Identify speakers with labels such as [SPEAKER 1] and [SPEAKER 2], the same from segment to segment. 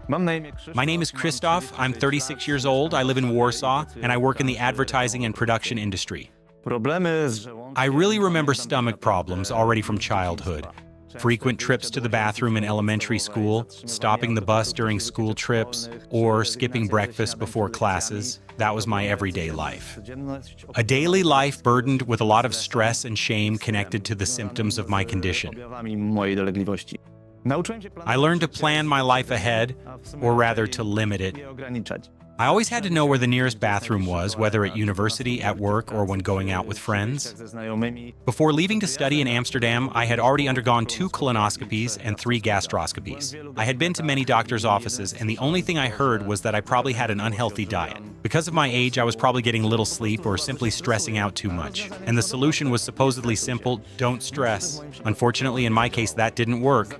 [SPEAKER 1] My name is Krzysztof. I'm 36 years old. I live in Warsaw, and I work in the advertising and production industry. I really remember stomach problems already from childhood. Frequent trips to the bathroom in elementary school, stopping the bus during school trips, or skipping breakfast before classes. That was my everyday life. A daily life burdened with a lot of stress and shame connected to the symptoms of my condition. I learned to plan my life ahead, or rather to limit it. I always had to know where the nearest bathroom was, whether at university, at work, or when going out with friends. Before leaving to study in Amsterdam, I had already undergone 2 colonoscopies and 3 gastroscopies. I had been to many doctors' offices, and the only thing I heard was that I probably had an unhealthy diet. Because of my age, I was probably getting little sleep or simply stressing out too much. And the solution was supposedly simple: don't stress. Unfortunately, in my case, that didn't work.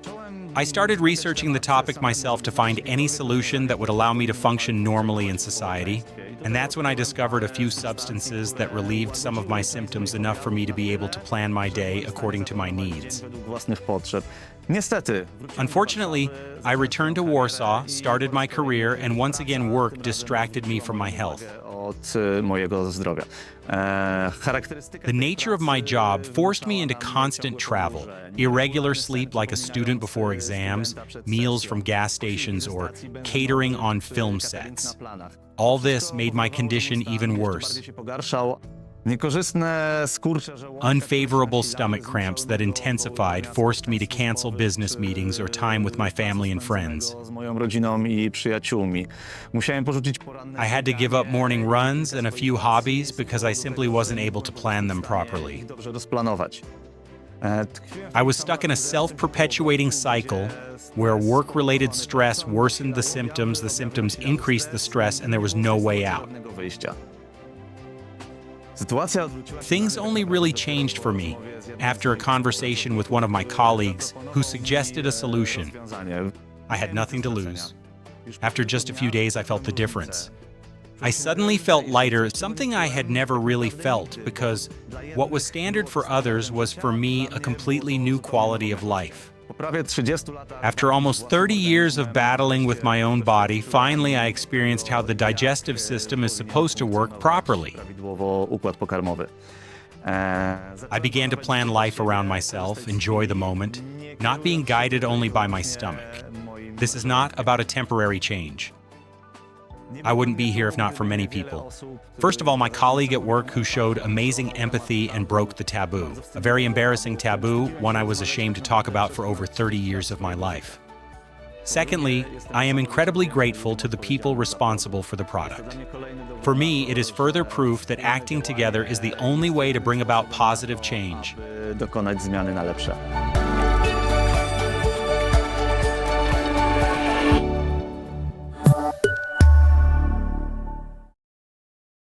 [SPEAKER 1] I started researching the topic myself to find any solution that would allow me to function normally in society. And that's when I discovered a few substances that relieved some of my symptoms enough for me to be able to plan my day according to my needs. Unfortunately, I returned to Warsaw, started my career, and once again work distracted me from my health. The nature of my job forced me into constant travel, irregular sleep like a student before exams, meals from gas stations, or catering on film sets. All this made my condition even worse. Unfavorable stomach cramps that intensified forced me to cancel business meetings or time with my family and friends. I had to give up morning runs and a few hobbies because I simply wasn't able to plan them properly. I was stuck in a self-perpetuating cycle where work-related stress worsened the symptoms increased the stress, and there was no way out. Things only really changed for me after a conversation with one of my colleagues who suggested a solution. I had nothing to lose. After just a few days, I felt the difference. I suddenly felt lighter, something I had never really felt, because what was standard for others was for me a completely new quality of life. After almost 30 years of battling with my own body, finally I experienced how the digestive system is supposed to work properly. I began to plan life around myself, enjoy the moment, not being guided only by my stomach. This is not about a temporary change. I wouldn't be here if not for many people. First of all, my colleague at work who showed amazing empathy and broke the taboo. A very embarrassing taboo, one I was ashamed to talk about for over 30 years of my life. Secondly, I am incredibly grateful to the people responsible for the product. For me, it is further proof that acting together is the only way to bring about positive change.